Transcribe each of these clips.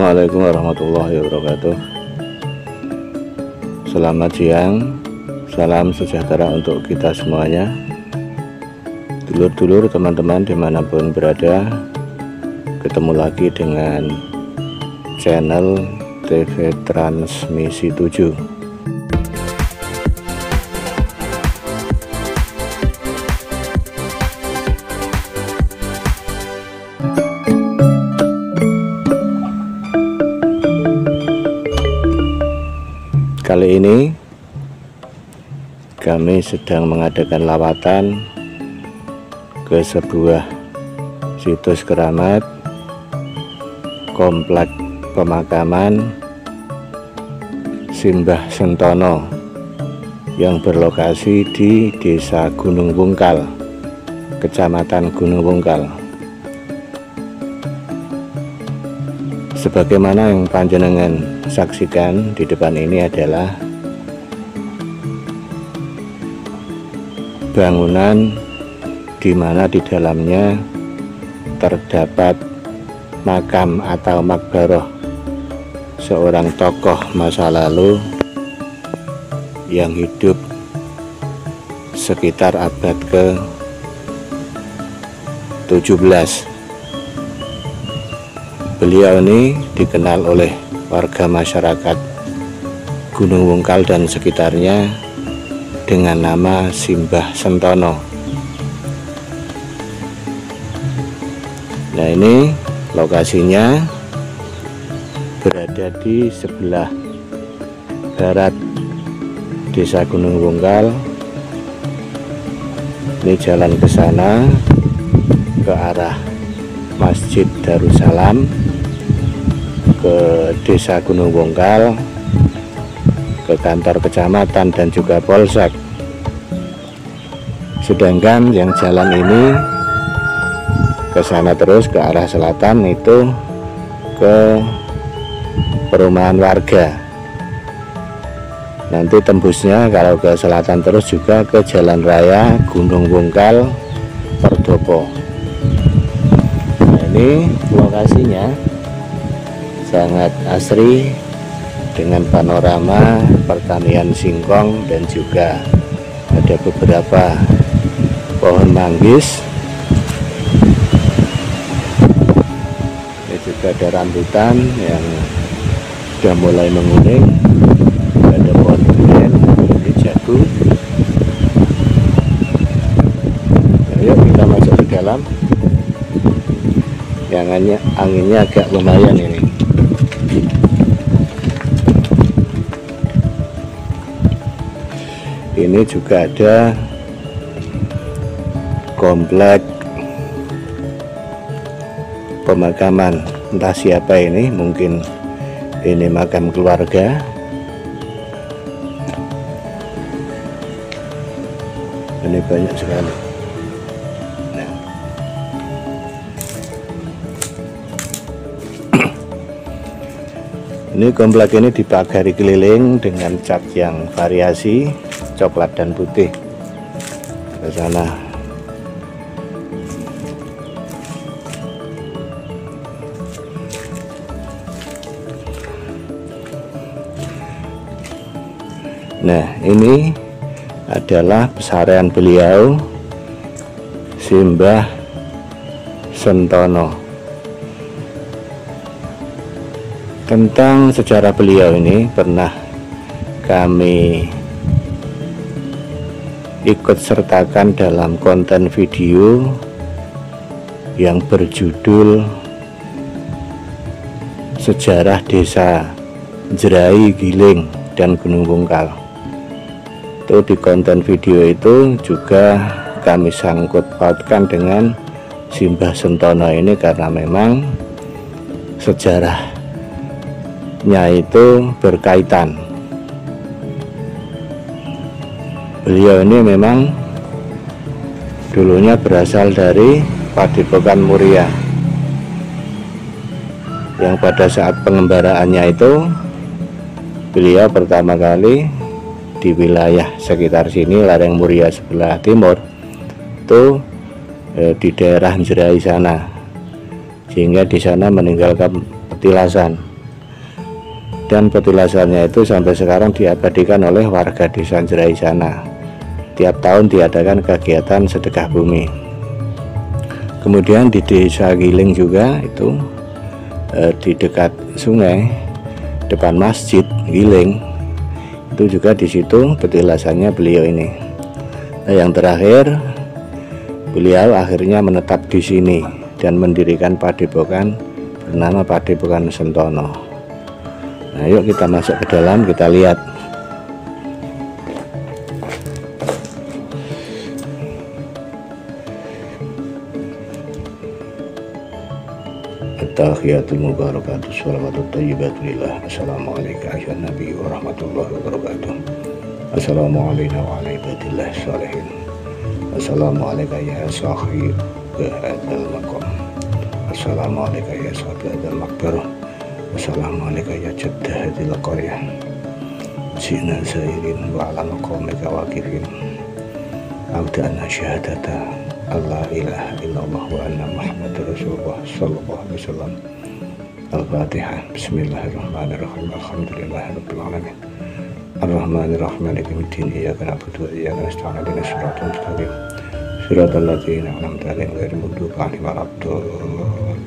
Assalamualaikum warahmatullahi wabarakatuh. Selamat siang, salam sejahtera untuk kita semuanya. Dulur-dulur, teman-teman dimanapun berada, ketemu lagi dengan channel TV Transmisi 7. Kali ini kami sedang mengadakan lawatan ke sebuah situs keramat komplek pemakaman Simbah Sentono yang berlokasi di Desa Gunung Wungkal, Kecamatan Gunung Wungkal. Sebagaimana yang panjenengan saksikan di depan ini adalah bangunan di mana di dalamnya terdapat makam atau makbaroh seorang tokoh masa lalu yang hidup sekitar abad ke-17. Beliau ini dikenal oleh warga masyarakat Gunung Wungkal dan sekitarnya dengan nama Simbah Sentono. Nah, ini lokasinya berada di sebelah barat Desa Gunung Wungkal. Ini jalan ke sana ke arah Masjid Darussalam, ke Desa Gunung Wungkal, ke kantor kecamatan dan juga polsek. Sedangkan yang jalan ini ke sana terus ke arah selatan itu ke perumahan warga. Nanti tembusnya kalau ke selatan terus juga ke Jalan Raya Gunung Wungkal Perdopo. Nah, ini lokasinya sangat asri dengan panorama pertanian singkong dan juga ada beberapa pohon manggis. Ini juga ada rambutan yang sudah mulai menguning, ada pohon durian, ini jagung. Nah, yuk kita masuk ke dalam. Yang anginnya agak lumayan ini. Ini juga ada komplek pemakaman, entah siapa ini, mungkin ini makam keluarga. Ini banyak sekali. Nah, ini komplek ini dipagari keliling dengan cat yang variasi coklat dan putih. Ke sana. Nah, ini adalah pesarian beliau Simbah Sentono. Tentang sejarah beliau ini pernah kami ikut sertakan dalam konten video yang berjudul Sejarah Desa Jerai Giling dan Gunung Wungkal. Itu di konten video itu juga kami sangkut pautkan dengan Simbah Sentono ini karena memang sejarahnya itu berkaitan. Beliau ini memang dulunya berasal dari Padepokan Muria, yang pada saat pengembaraannya itu beliau pertama kali di wilayah sekitar sini, lereng Muria sebelah timur, itu di daerah Jerai sana, sehingga di sana meninggalkan petilasan. dan petilasannya itu sampai sekarang diabadikan oleh warga desa Jerai sana. Tiap tahun diadakan kegiatan sedekah bumi. Kemudian di desa Giling juga itu di dekat sungai depan masjid Giling itu juga di situ petilasannya beliau ini. Nah, yang terakhir beliau akhirnya menetap di sini dan mendirikan padepokan bernama Padepokan Sentono. Nah, yuk kita masuk ke dalam, kita lihat. At-tahiyatul mubarakatuh shalawatut thayyibatu lillah. Assalamualaikum ayuhan nabi warahmatullahi wabarakatuh. Assalamualaikum wa ala ibadillah sholihin. Assalamualaikum ya sahib hadzal maqam. Assalamualaikum ya sahib hadzal maqbarah. Assalamualaikum ya jaddah hadil qaryah. Sina zairin wa ala maqamika waqifin. Audana syahadata Allah ilaha illallah wa anna Muhammadar Rasulullah sallallahu alaihi wasallam. Al-Fatihah. Bismillahirrahmanirrahim. Alhamdulillahirabbil alamin. Ar-Rahmanir Rahim. Maliki yaumiddin. Iyyaka na'budu wa iyyaka nasta'in. Ihdinas siratal mustaqim. Siratal ladzina an'amta 'alaihim ghairil maghdubi 'alaihim waladdallin.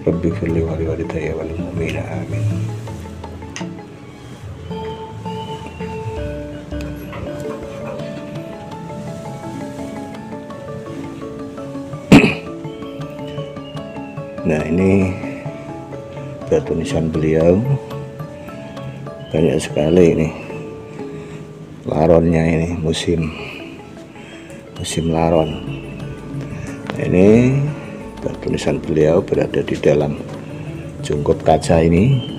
Rabbi firli wa liwalidayya wal mu'minina amin. Nah, ini batu nisan beliau, banyak sekali ini laronnya, ini musim laron. Nah, ini batu nisan beliau berada di dalam jungkup kaca ini.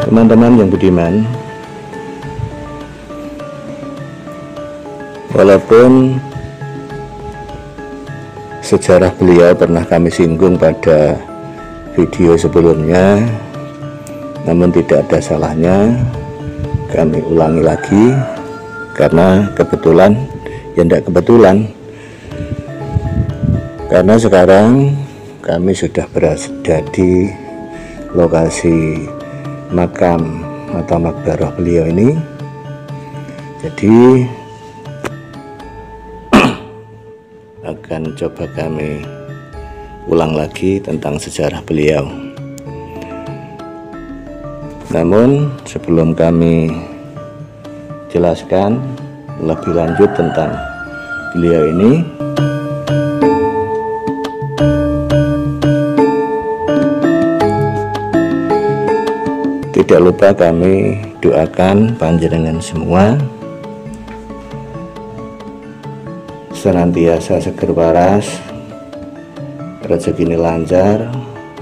Teman-teman yang budiman, walaupun sejarah beliau pernah kami singgung pada video sebelumnya, namun tidak ada salahnya kami ulangi lagi, karena kebetulan, ya tidak kebetulan, karena sekarang kami sudah berada di lokasi makam atau makbarah beliau ini. Jadi akan coba kami ulang lagi tentang sejarah beliau. Namun sebelum kami jelaskan lebih lanjut tentang beliau ini, tidak lupa kami doakan panjenengan semua senantiasa seger waras, rezeki ini lancar,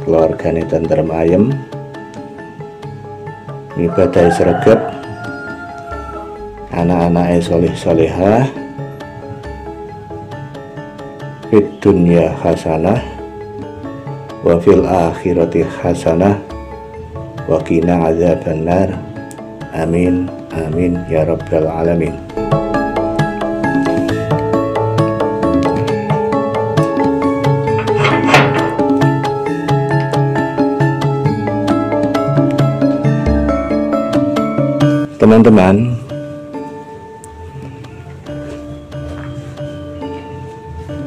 keluarga ini tentrem ayem, ibadah sregep, anak-anaknya solih solihah, fid dunya hasanah wa fil akhirati hasanah wa qina adzabannar. Amin amin ya rabbal alamin. Teman-teman,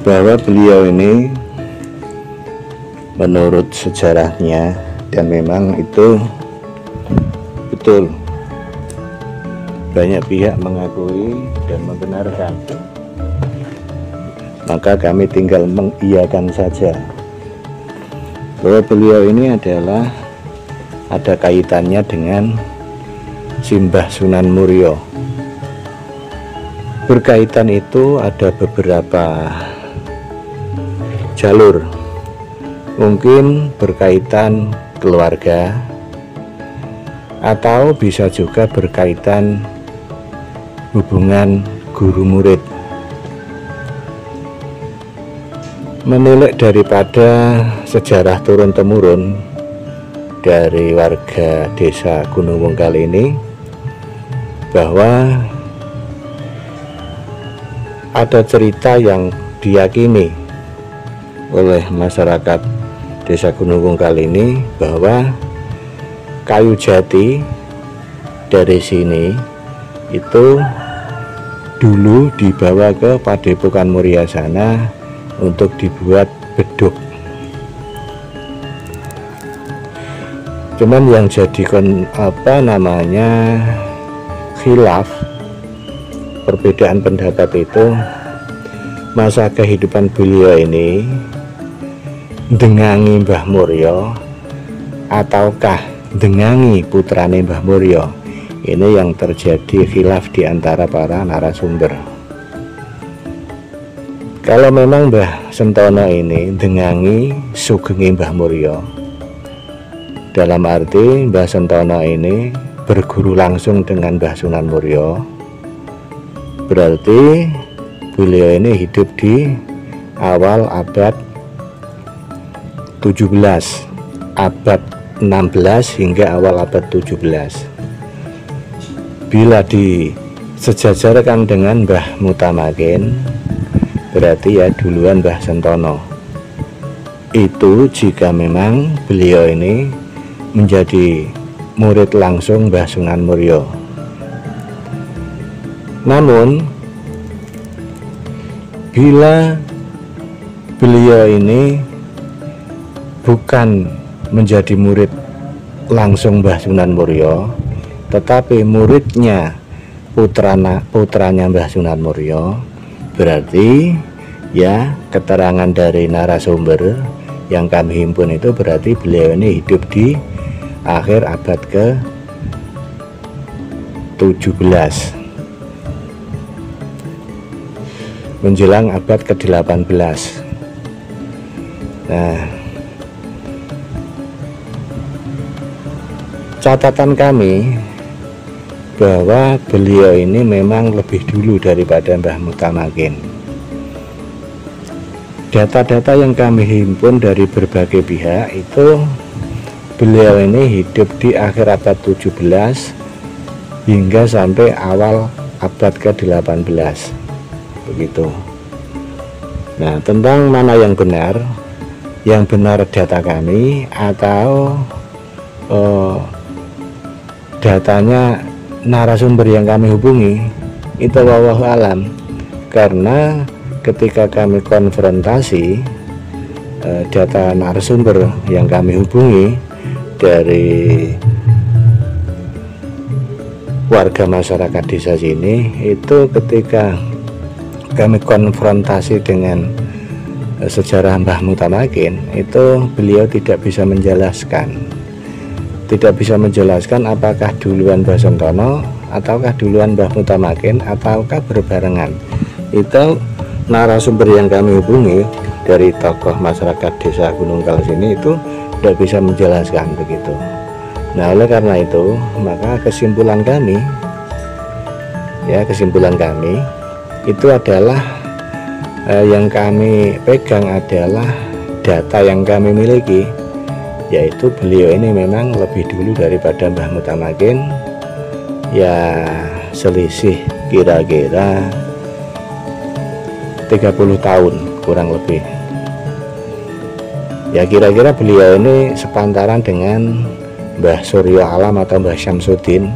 bahwa beliau ini menurut sejarahnya, dan memang itu betul, banyak pihak mengakui dan membenarkan, maka kami tinggal mengiyakan saja bahwa beliau ini adalah ada kaitannya dengan Simbah Sunan Muria. Berkaitan itu ada beberapa jalur, mungkin berkaitan keluarga, atau bisa juga berkaitan hubungan guru murid. Menilik daripada sejarah turun-temurun dari warga desa Gunung Wungkal ini, bahwa ada cerita yang diyakini oleh masyarakat desa Gunung Wungkal ini, bahwa kayu jati dari sini itu dulu dibawa ke Padepokan Muria sana untuk dibuat beduk. Cuman yang jadi khilaf, perbedaan pendapat itu, masa kehidupan beliau ini dengangi Mbah Muryo ataukah dengangi putrane Mbah Muryo. Ini yang terjadi khilaf di antara para narasumber. Kalau memang Mbah Sentono ini dengangi sugeng Mbah Muryo, dalam arti Mbah Sentono ini berguru langsung dengan Mbah Sunan Muryo, berarti beliau ini hidup di awal abad 17, abad 16 hingga awal abad 17. Bila disejajarkan dengan Mbah Mutamakin, berarti ya duluan Mbah Sentono. Itu jika memang beliau ini menjadi murid langsung Mbah Sunan Muryo. Namun bila beliau ini bukan menjadi murid langsung Mbah Sunan Muryo, tetapi muridnya putranya Mbah Sunan Muryo, berarti ya keterangan dari narasumber yang kami himpun itu berarti beliau ini hidup di akhir abad ke-17 menjelang abad ke-18. Nah, catatan kami bahwa beliau ini memang lebih dulu daripada Mbah Mutamakin. Data-data yang kami himpun dari berbagai pihak itu beliau ini hidup di akhir abad 17 hingga sampai awal abad ke-18 begitu. Nah, tentang mana yang benar data kami atau datanya narasumber yang kami hubungi, itu wallahu alam. Karena ketika kami konfrontasi data narasumber yang kami hubungi dari warga masyarakat desa sini, itu ketika kami konfrontasi dengan sejarah Mbah Mutamakin, itu beliau tidak bisa menjelaskan apakah duluan Mbah Sentono ataukah duluan Mbah Mutamakin ataukah berbarengan. Itu narasumber yang kami hubungi dari tokoh masyarakat desa Gunung Wungkal sini itu tidak bisa menjelaskan begitu. Nah, oleh karena itu maka kesimpulan kami itu adalah yang kami pegang adalah data yang kami miliki, yaitu beliau ini memang lebih dulu daripada Mbah Mutamakin, ya selisih kira-kira 30 tahun kurang lebih. Ya kira-kira beliau ini sepantaran dengan Mbah Suryo Alam atau Mbah Syamsuddin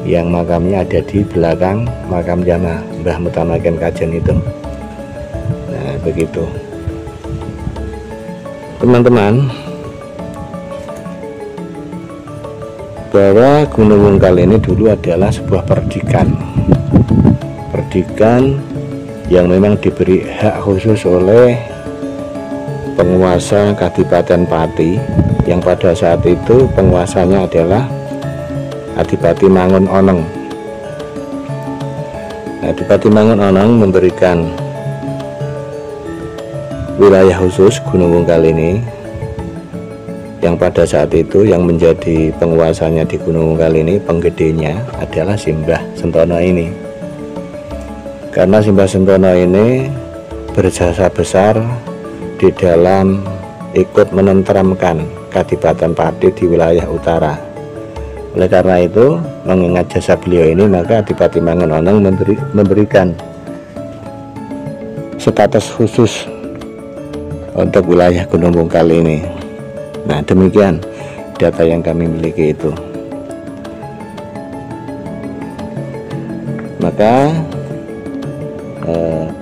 yang makamnya ada di belakang makamnya Mbah Mutamakin Kajen itu. Nah begitu teman-teman, bahwa Gunung Wungkal ini dulu adalah sebuah perdikan yang memang diberi hak khusus oleh penguasa Kadipaten Pati, yang pada saat itu penguasanya adalah Adipati Mangun Oneng. Adipati Mangun Oneng memberikan wilayah khusus Gunung Wungkal ini, yang pada saat itu yang menjadi penguasanya di Gunung Wungkal ini, penggedenya adalah Simbah Sentono ini. Karena Simbah Sentono ini berjasa besar di dalam ikut menenteramkan Kadipaten Pati di wilayah utara. Oleh karena itu, mengingat jasa beliau ini, maka Adipati Mangunonong memberikan status khusus untuk wilayah Gunung Bungkal ini. Nah, demikian data yang kami miliki itu. Maka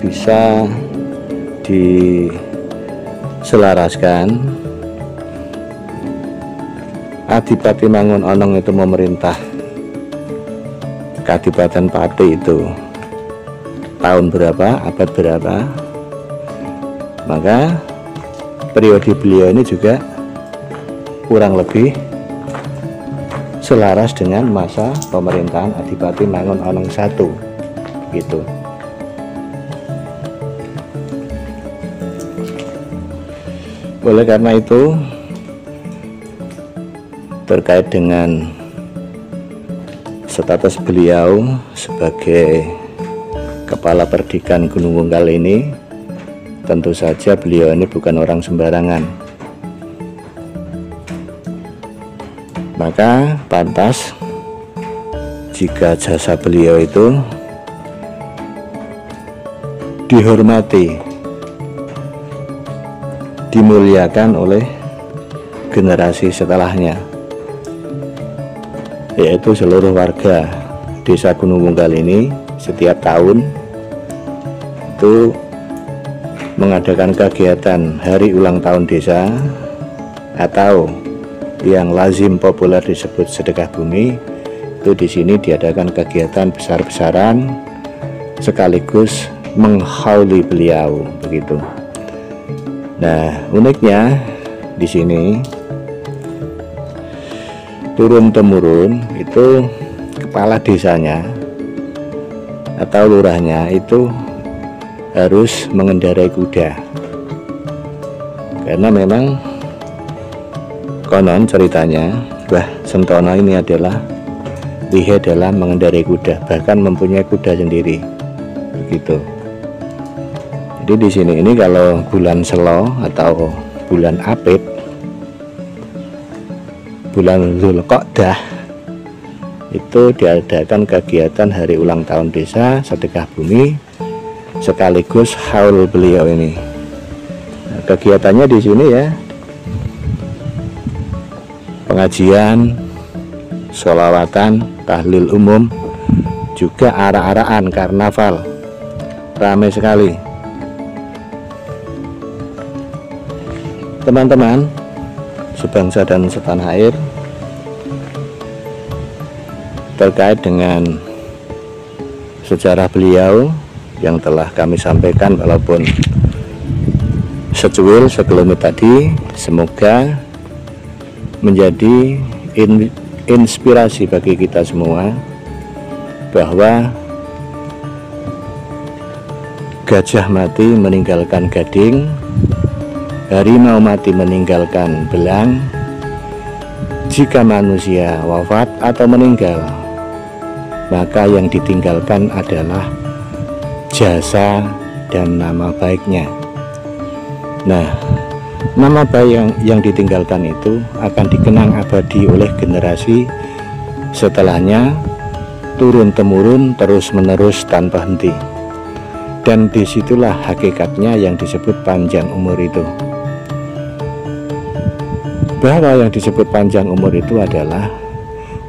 bisa diselaraskan, Adipati Mangunonong itu memerintah Kadipaten Pati itu tahun berapa, abad berapa, maka periode beliau ini juga kurang lebih selaras dengan masa pemerintahan Adipati Mangunonong I gitu. Oleh karena itu, terkait dengan status beliau sebagai Kepala Perdikan Gunung Bungkal ini, tentu saja beliau ini bukan orang sembarangan. Maka pantas jika jasa beliau itu dihormati, dimuliakan oleh generasi setelahnya, yaitu seluruh warga desa Gunung Bungkal ini setiap tahun itu mengadakan kegiatan hari ulang tahun desa, atau yang lazim populer disebut sedekah bumi. Itu di sini diadakan kegiatan besar-besaran sekaligus menghauli beliau, begitu. Nah, uniknya di sini turun temurun itu kepala desanya atau lurahnya itu harus mengendarai kuda, karena memang konon ceritanya Mbah Sentono ini adalah lihai dalam mengendarai kuda, bahkan mempunyai kuda sendiri, begitu. Jadi di sini ini kalau bulan Selo atau bulan Apit, bulan Zulqa'dah, itu diadakan kegiatan hari ulang tahun desa, sedekah bumi, sekaligus haul beliau ini. Nah, kegiatannya di sini ya, pengajian, sholawatan, tahlil umum, juga arak-arakan, karnaval, ramai sekali. Teman-teman sebangsa dan setanah air, terkait dengan sejarah beliau yang telah kami sampaikan, walaupun secuil sekelumit tadi, semoga menjadi inspirasi bagi kita semua bahwa gajah mati meninggalkan gading, harimau mati meninggalkan belang. Jika manusia wafat atau meninggal, maka yang ditinggalkan adalah jasa dan nama baiknya. Nah, nama baik yang ditinggalkan itu akan dikenang abadi oleh generasi setelahnya, turun-temurun, terus-menerus tanpa henti. Dan disitulah hakikatnya yang disebut panjang umur itu. Bahwa yang disebut panjang umur itu adalah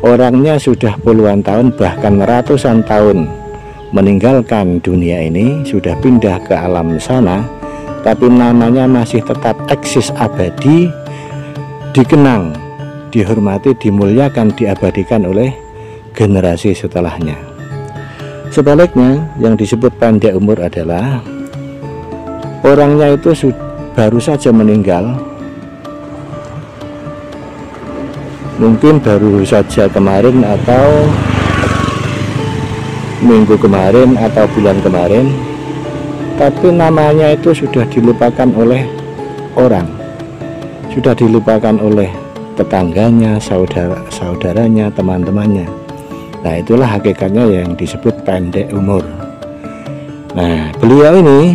orangnya sudah puluhan tahun, bahkan ratusan tahun meninggalkan dunia ini, sudah pindah ke alam sana, tapi namanya masih tetap eksis abadi, dikenang, dihormati, dimuliakan, diabadikan oleh generasi setelahnya. Sebaliknya, yang disebut pendek umur adalah orangnya itu baru saja meninggal, mungkin baru saja kemarin atau minggu kemarin atau bulan kemarin, tapi namanya itu sudah dilupakan oleh orang, sudah dilupakan oleh tetangganya, saudaranya, teman-temannya. Nah, itulah hakikatnya yang disebut pendek umur. Nah, beliau ini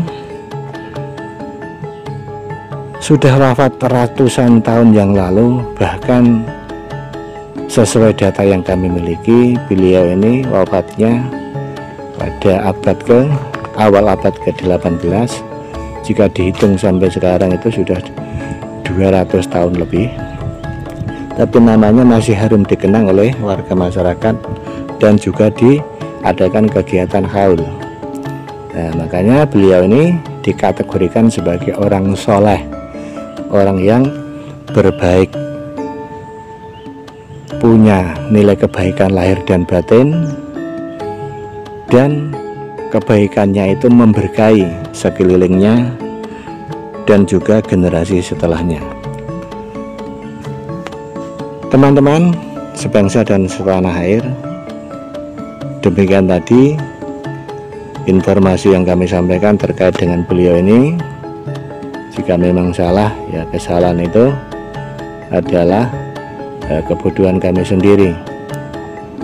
sudah wafat ratusan tahun yang lalu. Bahkan sesuai data yang kami miliki, beliau ini wafatnya pada awal abad ke-18. Jika dihitung sampai sekarang itu sudah 200 tahun lebih, tapi namanya masih harum dikenang oleh warga masyarakat dan juga diadakan kegiatan haul. Nah, makanya beliau ini dikategorikan sebagai orang soleh, orang yang berbaik, punya nilai kebaikan lahir dan batin, dan kebaikannya itu memberkahi sekelilingnya dan juga generasi setelahnya. Teman-teman sebangsa dan setanah air, demikian tadi informasi yang kami sampaikan terkait dengan beliau ini. Jika memang salah, ya kesalahan itu adalah kebodohan kami sendiri.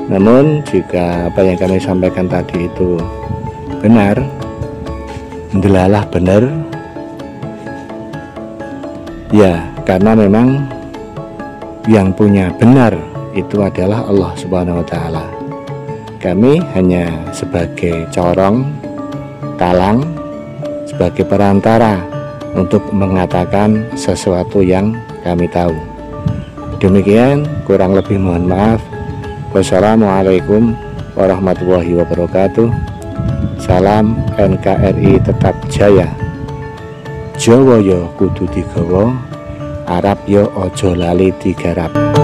Namun jika apa yang kami sampaikan tadi itu benar, delalah benar, ya karena memang yang punya benar itu adalah Allah Subhanahu wa Ta'ala. Kami hanya sebagai corong, talang, sebagai perantara untuk mengatakan sesuatu yang kami tahu. Demikian, kurang lebih mohon maaf. Wassalamualaikum warahmatullahi wabarakatuh. Salam NKRI tetap jaya. Jawa yo kudu digawa, Arab yo ojo lali digarap.